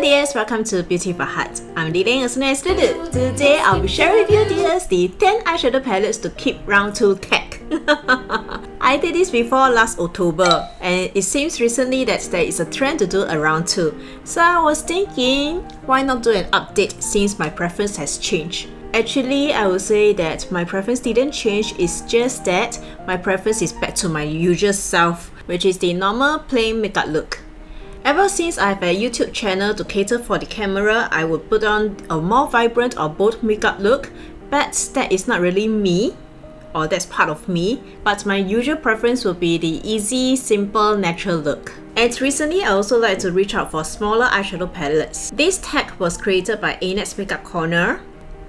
dears, welcome to Beauty for Heart. I'm Lilian, a snow student. Today I'll be sharing with you dears the 10 eyeshadow palettes to keep round 2 tech. I did this before last October and it seems recently that there is a trend to do a round 2. So I was thinking, why not do an update since my preference has changed. Actually, I would say that my preference didn't change, it's just that my preference is back to my usual self, which is the normal plain makeup look. Ever since I have a YouTube channel to cater for the camera, I would put on a more vibrant or bold makeup look, but that is not really me, or that's part of me, but my usual preference would be the easy, simple, natural look. And recently, I also like to reach out for smaller eyeshadow palettes. This tag was created by Annette's Makeup Corner.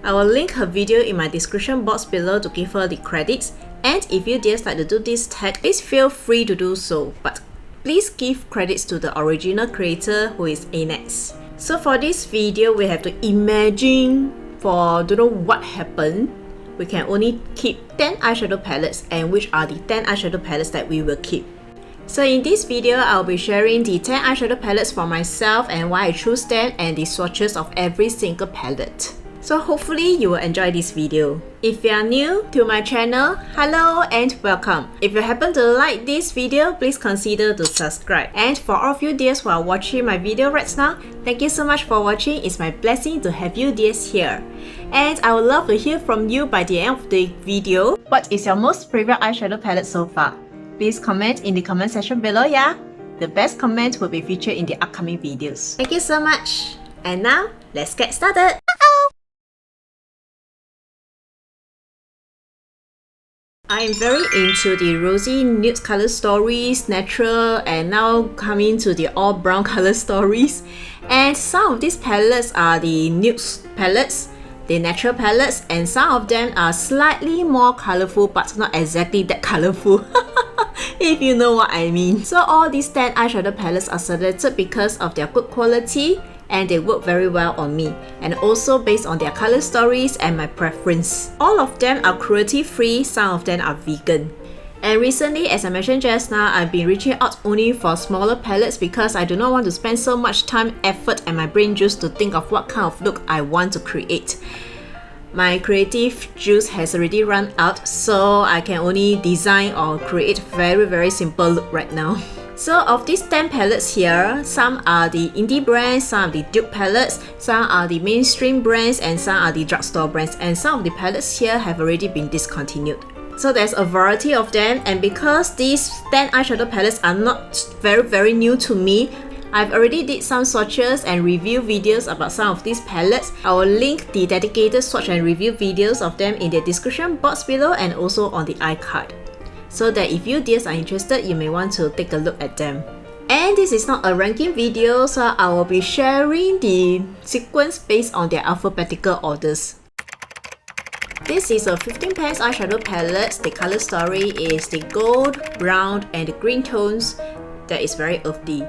I will link her video in my description box below to give her the credits. And if you dare like to do this tag, please feel free to do so. But please give credits to the original creator, who is Annette. So for this video, we have to imagine for don't know what happened. We can only keep 10 eyeshadow palettes, and which are the 10 eyeshadow palettes that we will keep. So in this video, I'll be sharing the 10 eyeshadow palettes for myself and why I choose them and the swatches of every single palette. So hopefully you will enjoy this video. If you are new to my channel, hello and welcome. If you happen to like this video, please consider to subscribe. And for all of you dears who are watching my video right now, thank you so much for watching. It's my blessing to have you dears here. And I would love to hear from you by the end of the video. What is your most favorite eyeshadow palette so far? Please comment in the comment section below, yeah? The best comment will be featured in the upcoming videos. Thank you so much. And now, let's get started. I'm very into the rosy nude color stories, natural, and now coming to the all brown color stories. And some of these palettes are the nude palettes, the natural palettes, and some of them are slightly more colorful but not exactly that colorful. If you know what I mean. So all these 10 eyeshadow palettes are selected because of their good quality and they work very well on me, and also based on their color stories and my preference. All of them are cruelty free, some of them are vegan. And recently, as I mentioned just now, I've been reaching out only for smaller palettes because I do not want to spend so much time, effort and my brain juice to think of what kind of look I want to create. My creative juice has already run out, so I can only design or create very simple look right now. So of these 10 palettes here, some are the indie brands, some are the dupe palettes, some are the mainstream brands, and some are the drugstore brands, and some of the palettes here have already been discontinued. So there's a variety of them, and because these 10 eyeshadow palettes are not very new to me, I've already did some swatches and review videos about some of these palettes. I will link the dedicated swatch and review videos of them in the description box below and also on the iCard, so that if you dears are interested, you may want to take a look at them. And this is not a ranking video, so I will be sharing the sequence based on their alphabetical orders. This is a 15 pans eyeshadow palette. The color story is the gold, brown and the green tones that is very earthy.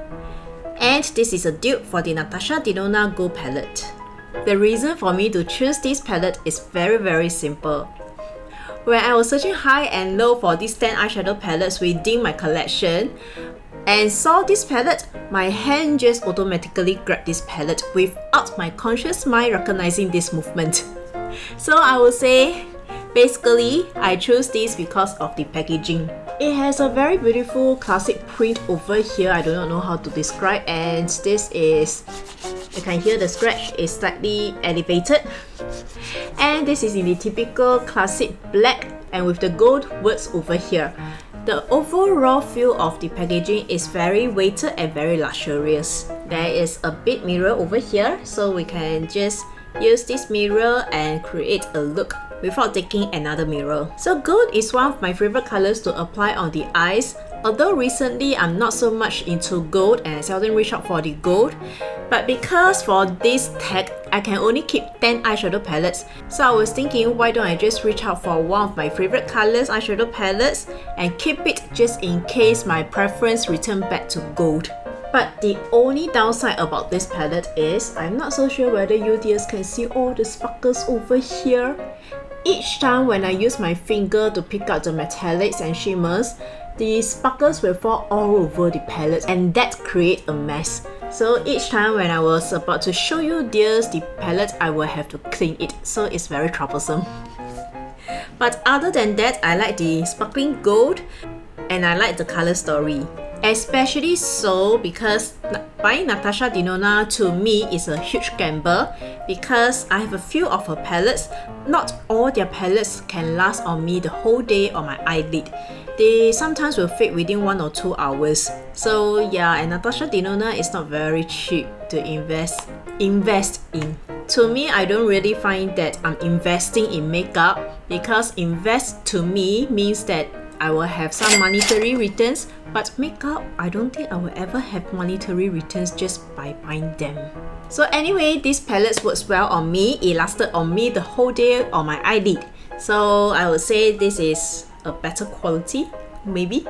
And this is a dupe for the Natasha Denona Gold palette. The reason for me to choose this palette is very simple. When I was searching high and low for these 10 eyeshadow palettes within my collection and saw this palette, my hand just automatically grabbed this palette without my conscious mind recognizing this movement. So I would say, basically, I chose this because of the packaging. It has a very beautiful classic print over here. I do not know how to describe, and this is, you can hear the scratch is slightly elevated. And this is in the typical classic black and with the gold words over here. The overall feel of the packaging is very weighted and very luxurious. There is a big mirror over here, so we can just use this mirror and create a look without taking another mirror. So gold is one of my favorite colors to apply on the eyes. Although recently I'm not so much into gold and I seldom reach out for the gold, but because for this tag I can only keep 10 eyeshadow palettes, so I was thinking, why don't I just reach out for one of my favorite colors eyeshadow palettes and keep it just in case my preference return back to gold. But the only downside about this palette is I'm not so sure whether you dears can see all the sparkles over here. Each time when I use my finger to pick out the metallics and shimmers, the sparkles will fall all over the palette and that creates a mess. So each time when I was about to show you dears the palette, I will have to clean it, so it's very troublesome. But other than that, I like the sparkling gold and I like the color story. Especially so because buying Natasha Denona to me is a huge gamble, because I have a few of her palettes. Not all their palettes can last on me the whole day on my eyelid. They sometimes will fade within 1 or 2 hours. So yeah, and Natasha Denona is not very cheap to invest in. To me, I don't really find that I'm investing in makeup, because invest to me means that I will have some monetary returns, but makeup, I don't think I will ever have monetary returns just by buying them. So anyway, these palettes works well on me. It lasted on me the whole day on my eyelid. So I would say this is a better quality, maybe,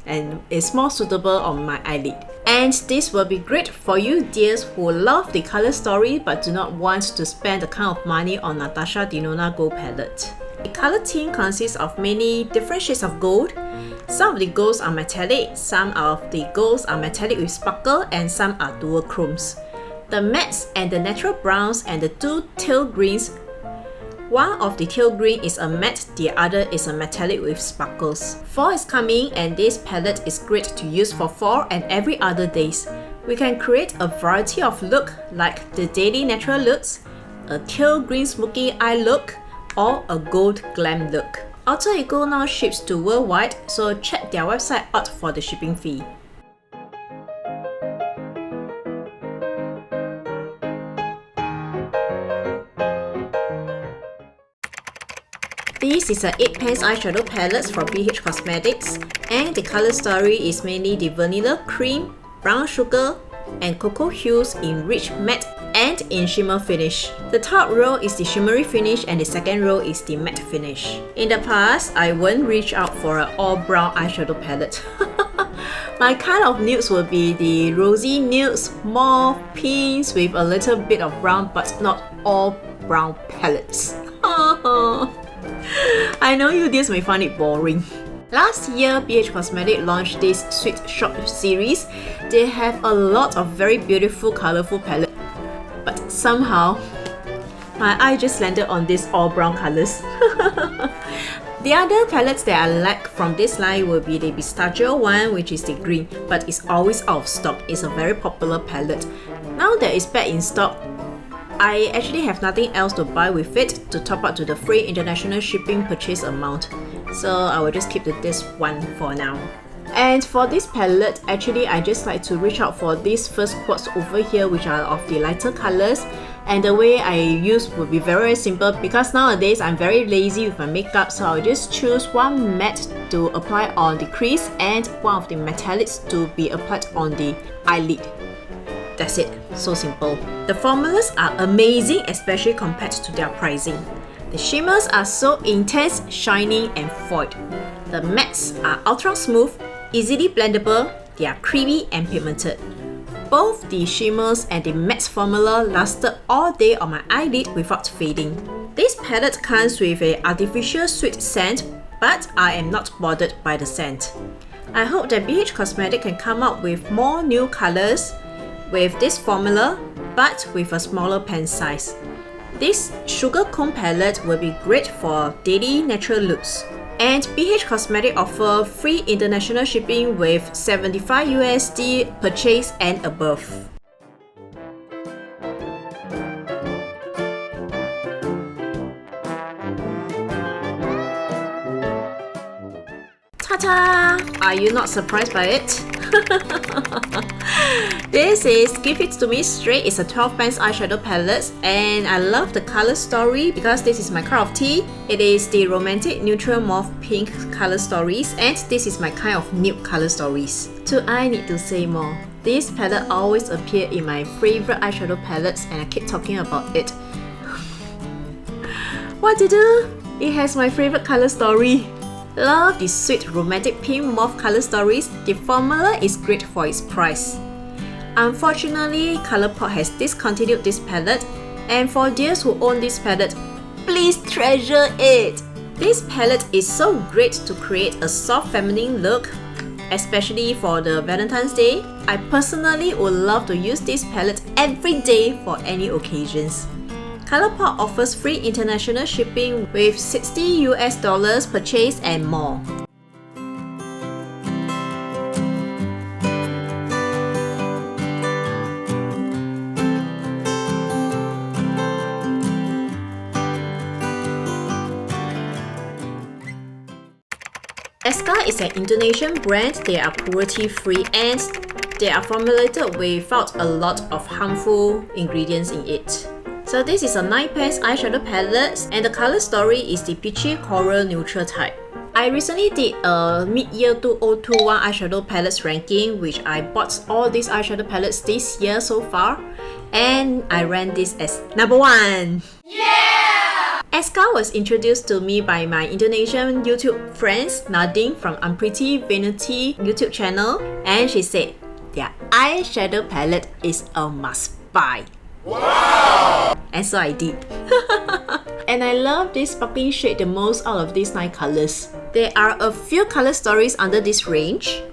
and it's more suitable on my eyelid. And this will be great for you dears who love the color story but do not want to spend the kind of money on Natasha Denona Gold palette. The color theme consists of many different shades of gold. Some of the golds are metallic, some of the golds are metallic with sparkle, and some are dual chromes. The mattes and the natural browns and the 2 teal greens. One of the teal green is a matte, the other is a metallic with sparkles. Fall is coming and this palette is great to use for fall and every other days. We can create a variety of look like the daily natural looks, a teal green smoky eye look, or a gold glam look. Alter Ego now ships to worldwide, so check their website out for the shipping fee. This is a 8 pans eyeshadow palettes from BH Cosmetics, and the color story is mainly the vanilla cream, brown sugar, and cocoa hues in rich matte and in shimmer finish. The top row is the shimmery finish and the second row is the matte finish. In the past, I won't reach out for an all brown eyeshadow palette. My kind of nudes will be the rosy nudes, mauve, pinks with a little bit of brown, but not all brown palettes. I know you dears may find it boring. Last year, BH Cosmetics launched this Sweet Shop series. They have a lot of very beautiful, colorful palettes, but somehow my eye just landed on these all brown colors. The other palettes that I like from this line will be the pistachio one, which is the green, but it's always out of stock. It's a very popular palette. Now that it's back in stock, I actually have nothing else to buy with it to top up to the free international shipping purchase amount. So I will just keep this one for now. And for this palette, actually I just like to reach out for these first quads over here, which are of the lighter colors. And the way I use will be very simple, because nowadays I'm very lazy with my makeup, so I'll just choose one matte to apply on the crease and one of the metallics to be applied on the eyelid. That's it, so simple. The formulas are amazing, especially compared to their pricing. The shimmers are so intense, shiny and foiled. The mattes are ultra smooth, easily blendable, they are creamy and pigmented. Both the shimmers and the matte formula lasted all day on my eyelid without fading. This palette comes with an artificial sweet scent, but I am not bothered by the scent. I hope that BH Cosmetics can come up with more new colors with this formula, but with a smaller pen size. This sugar cone palette will be great for daily natural looks. And BH Cosmetics offer free international shipping with 75 USD purchase and above. Ta-ta! Are you not surprised by it? This is Give It To Me Straight. It's a 12 pans eyeshadow palette, and I love the color story because this is my cup of tea. It is the romantic neutral mauve pink color stories, and this is my kind of nude color stories. Do I need to say more? This palette always appears in my favorite eyeshadow palettes, and I keep talking about it. What to do? It has my favorite color story. Love the sweet romantic pink mauve color stories. The formula is great for its price. Unfortunately, Colourpop has discontinued this palette, and for those who own this palette, please treasure it! This palette is so great to create a soft feminine look, especially for the Valentine's Day. I personally would love to use this palette every day for any occasions. ColourPop offers free international shipping with $60 purchase and more. Eyeshadow is an Indonesian brand. They are cruelty free and they are formulated without a lot of harmful ingredients in it. So this is a 9-pan eyeshadow palette and the color story is the peachy coral neutral type. I recently did a mid-year 2021 eyeshadow palettes ranking, which I bought all these eyeshadow palettes this year so far, and I ran this as number 1. Eyeshadow was introduced to me by my Indonesian YouTube friends Nadine from Unpretty Vanity YouTube channel, and she said their eyeshadow palette is a must buy. Wow! And so I did. And I love this sparkling shade the most out of these 9 colors. There are a few color stories under this range.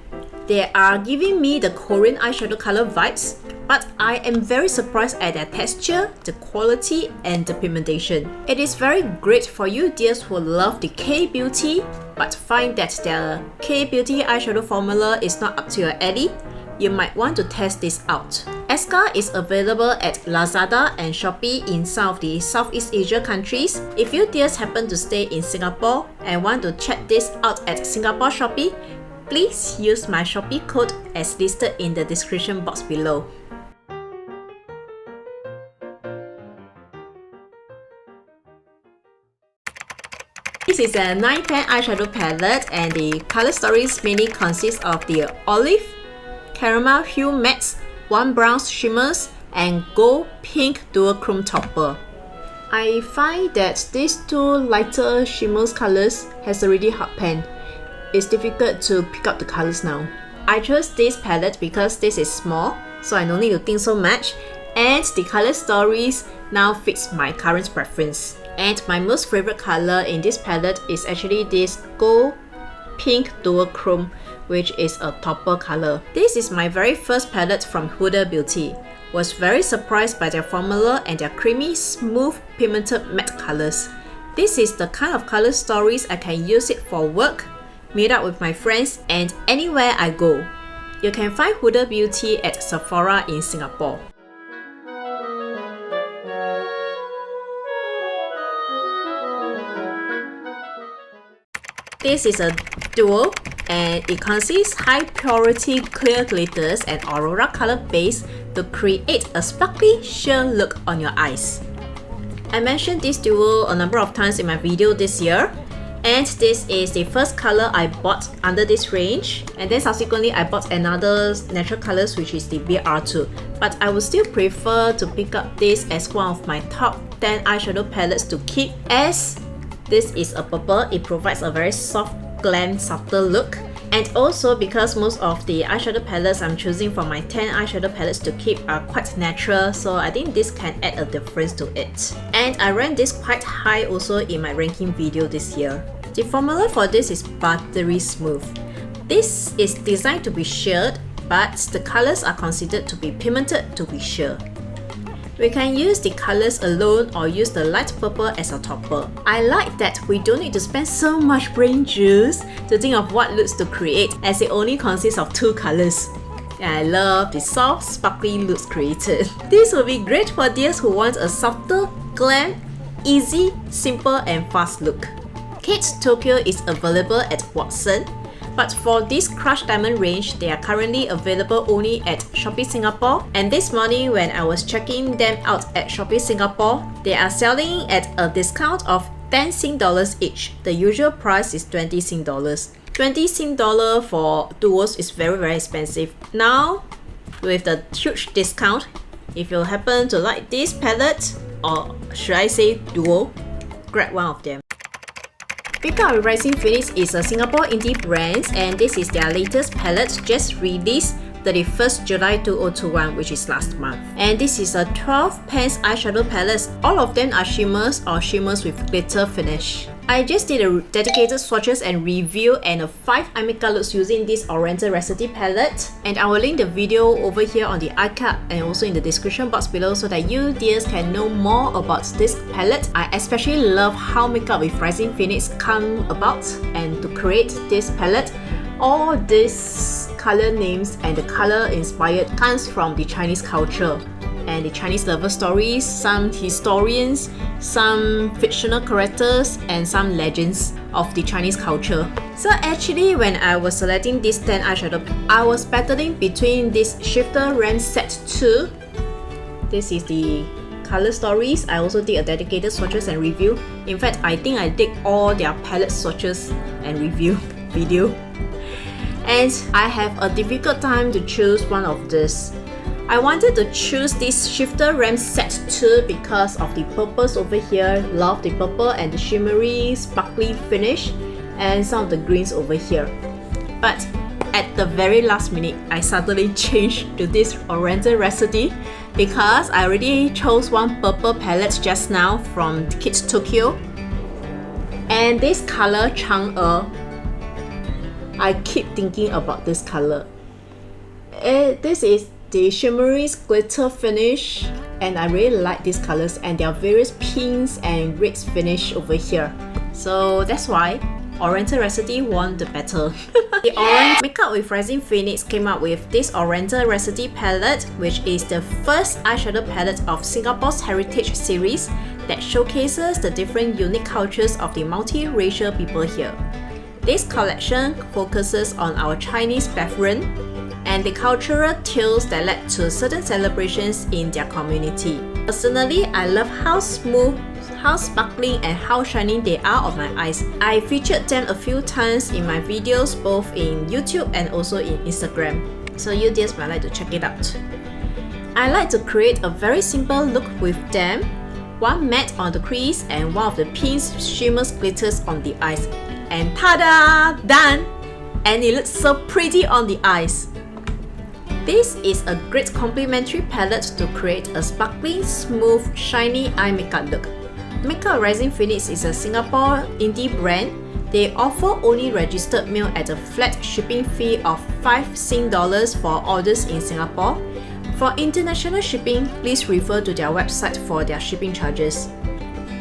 They are giving me the Korean eyeshadow color vibes, but I am very surprised at their texture, the quality, and the pigmentation. It is very great for you dears who love the K-beauty but find that their K-beauty eyeshadow formula is not up to your alley. You might want to test this out. Eyeshadow is available at Lazada and Shopee in some of the Southeast Asia countries. If you dears happen to stay in Singapore and want to check this out at Singapore Shopee, please use my Shopee code as listed in the description box below. This is a 9-pan eyeshadow palette and the color stories mainly consist of the olive, caramel hue mattes, 1 brown shimmers, and gold pink dual chrome topper. I find that these 2 lighter shimmers colors has a really hard pan. It's difficult to pick up the colors now. I chose this palette because this is small, so I don't need to think so much, and the color stories now fits my current preference. And my most favorite color in this palette is actually this gold pink dual chrome, which is a topper color. This is my very first palette from Huda Beauty. Was very surprised by their formula and their creamy, smooth, pigmented matte colors. This is the kind of color stories I can use it for work, meet up with my friends, and anywhere I go. You can find Huda Beauty at Sephora in Singapore. This is a duo and it consists high purity clear glitters and aurora color base to create a sparkly sheer look on your eyes. I mentioned this duo a number of times in my video this year, and this is the first color I bought under this range, and then subsequently I bought another natural colors which is the BR2, but I would still prefer to pick up this as one of my top 10 eyeshadow palettes to keep, as this is a purple. It provides a very soft glam subtle look, and also because most of the eyeshadow palettes I'm choosing for my 10 eyeshadow palettes to keep are quite natural, so I think this can add a difference to it. And I ran this quite high also in my ranking video this year. The formula for this is buttery smooth. This is designed to be sheared, but the colors are considered to be pigmented to be sheer. We can use the colors alone or use the light purple as a topper. I like that we don't need to spend so much brain juice to think of what looks to create, as it only consists of 2 colors. And I love the soft, sparkly looks created. This will be great for those who want a softer, glam, easy, simple and fast look. Kate Tokyo is available at Watson, but for this Crush Diamond range, they are currently available only at Shopee Singapore. And this morning when I was checking them out at Shopee Singapore, they are selling at a discount of 10 Sing dollars each. The usual price is 20 Sing dollars. 20 Sing dollar for duos is very expensive. Now, with the huge discount, if you happen to like this palette, or should I say duo, grab one of them. Makeup with Rising Phoenix is a Singapore indie brand, and this is their latest palette just released 31st July 2021, which is last month. And this is a 12 pans eyeshadow palette. All of them are shimmers or shimmers with glitter finish. I just did a dedicated swatches and review and a 5 eye makeup looks using this Oriental Recipe palette, and I will link the video over here on the iCard and also in the description box below so that you dears can know more about this palette. I especially love how Makeup with Rising Phoenix come about, and to create this palette, all these color names and the color inspired comes from the Chinese culture and the Chinese lover stories, some historians, some fictional characters, and some legends of the Chinese culture. So actually, when I was selecting these 10 eyeshadow, I was battling between this Shifter Ram Set 2. This is the color stories. I also did a dedicated swatches and review. In fact, I think I did all their palette swatches and review video. And I have a difficult time to choose one of this. I wanted to choose this Shifter Ram Set 2 because of the purples over here. Love the purple and the shimmery, sparkly finish, and some of the greens over here. But at the very last minute, I suddenly changed to this Oriental Recipe because I already chose one purple palette just now from Kids Tokyo. And this color Chang'e, I keep thinking about this color. This is the shimmery glitter finish, and I really like these colors, and there are various pinks and reds finish over here. So that's why Oriental Recipe won the battle. The Orange Makeup with Rising Phoenix came up with this Oriental Recipe palette, which is the first eyeshadow palette of Singapore's Heritage series that showcases the different unique cultures of the multiracial people here. This collection focuses on our Chinese brethren and the cultural tales that led to certain celebrations in their community. Personally, I love how smooth, how sparkling, and how shining they are on my eyes. I featured them a few times in my videos, both in YouTube and also in Instagram. So you dears might like to check it out. I like to create a very simple look with them. One matte on the crease and one of the pinks shimmers glitters on the eyes. And ta-da! Done! And it looks so pretty on the eyes. This is a great complementary palette to create a sparkling, smooth, shiny eye makeup look. Makeup Rising Phoenix is a Singapore indie brand. They offer only registered mail at a flat shipping fee of 5 Sing dollars for orders in Singapore. For international shipping, please refer to their website for their shipping charges.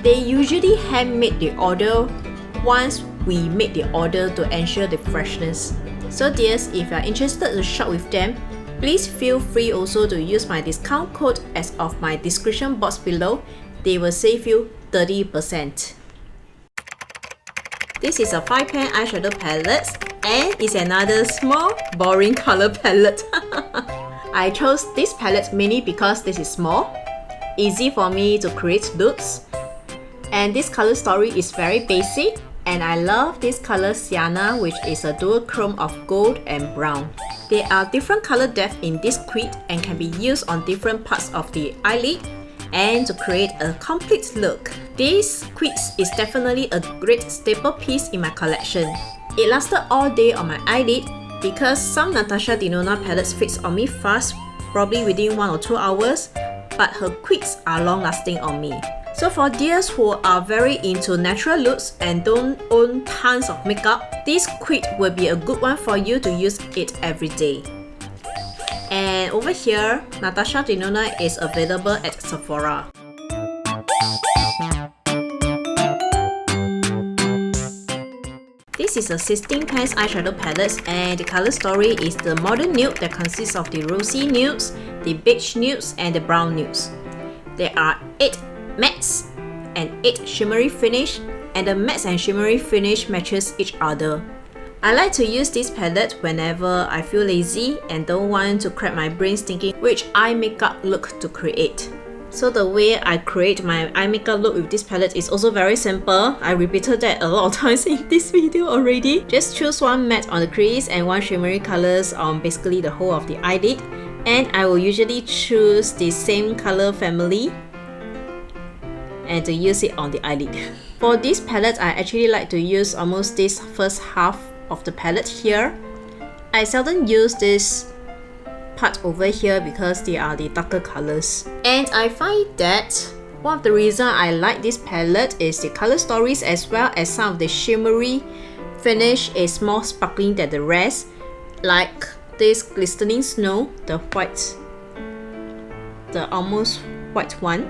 They usually handmade the order once we make the order to ensure the freshness. So dears, if you are interested to shop with them, please feel free also to use my discount code as of my description box below. They will save you 30%. This is a 5-pan eyeshadow palette, and it's another small, boring color palette. I chose this palette mainly because this is small, easy for me to create looks, and this color story is very basic. And I love this color Sienna, which is a dual chrome of gold and brown. There are different color depth in this quid and can be used on different parts of the eyelid and to create a complete look. This quid is definitely a great staple piece in my collection. It lasted all day on my eyelid because some Natasha Denona palettes fits on me fast, probably within 1 or 2 hours, but her quids are long lasting on me. So for dears who are very into natural looks and don't own tons of makeup, this quid will be a good one for you to use it every day. And over here, Natasha Denona is available at Sephora. This is a 16 pans eyeshadow palette, and the color story is the modern nude that consists of the rosy nudes, the beige nudes, and the brown nudes. There are 8 mattes and 8 shimmery finish, and the mattes and shimmery finish matches each other. I like to use this palette whenever I feel lazy and don't want to crack my brains thinking which eye makeup look to create. So the way I create my eye makeup look with this palette is also very simple. I repeated that a lot of times in this video already. Just choose one matte on the crease and one shimmery colors on basically the whole of the eyelid. And I will usually choose the same color family and to use it on the eyelid. For this palette, I actually like to use almost this first half of the palette here. I seldom use this part over here because they are the darker colors. And I find that One of the reasons I like this palette is the color stories, as well as some of the shimmery finish is more sparkling than the rest, like this glistening snow, the white, the almost white one,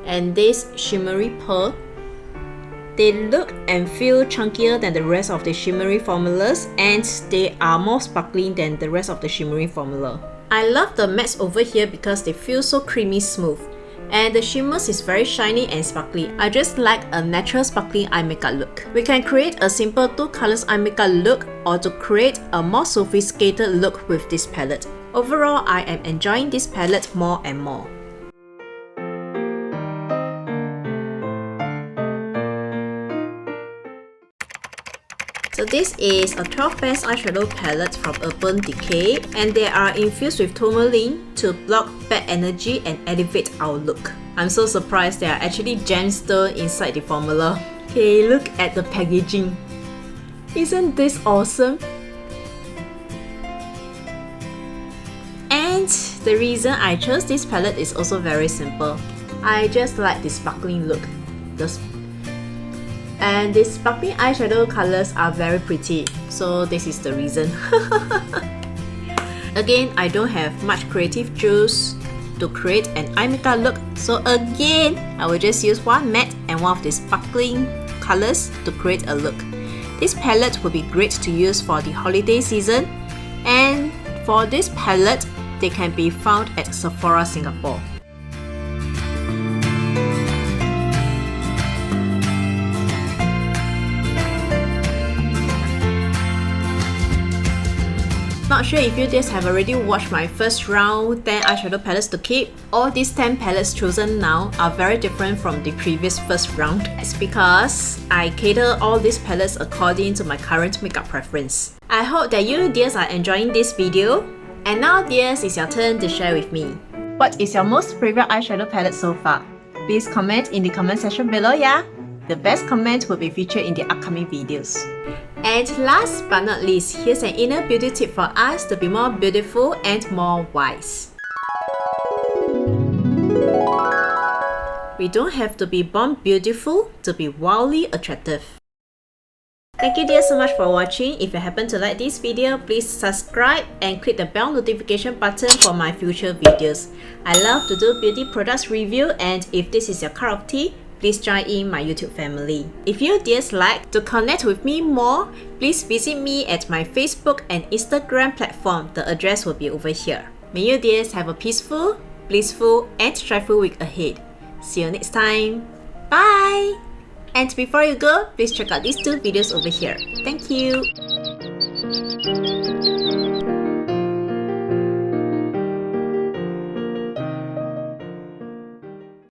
and this shimmery pearl. They look and feel chunkier than the rest of the shimmery formulas, and they are more sparkling than the rest of the shimmery formula. I love the mattes over here because they feel so creamy smooth, and the shimmers is very shiny and sparkly. I just like a natural sparkling eye makeup look. We can create a simple 2 colors eye makeup look, or to create a more sophisticated look with this palette. Overall, I am enjoying this palette more and more. So this is a 12 pairs eyeshadow palette from Urban Decay, and they are infused with tourmaline to block bad energy and elevate our look. I'm so surprised there are actually gemstones inside the formula. Okay, look at the packaging. Isn't this awesome? And the reason I chose this palette is also very simple. I just like the sparkling look. And the sparkling eyeshadow colors are very pretty, so this is the reason. Again, I don't have much creative juice to create an eye makeup look, so again, I will just use one matte and one of the sparkling colors to create a look. This palette will be great to use for the holiday season, and for this palette, they can be found at Sephora Singapore. Not sure if you guys have already watched my first round 10 eyeshadow palettes to keep. All these 10 palettes chosen now are very different from the previous first round. It's because I cater all these palettes according to my current makeup preference. I hope that you dears are enjoying this video. And now dears, it's your turn to share with me. What is your most favorite eyeshadow palette so far? Please comment in the comment section below, yeah? The best comment will be featured in the upcoming videos. And last but not least, here's an inner beauty tip for us to be more beautiful and more wise. We don't have to be born beautiful to be wildly attractive. Thank you dear so much for watching. If you happen to like this video, please subscribe and click the bell notification button for my future videos. I love to do beauty products review, and if this is your cup of tea, please join in my YouTube family. If you dears like to connect with me more, please visit me at my Facebook and Instagram platform. The address will be over here. May you dears have a peaceful, blissful and joyful week ahead. See you next time. Bye! And before you go, please check out these 2 videos over here. Thank you!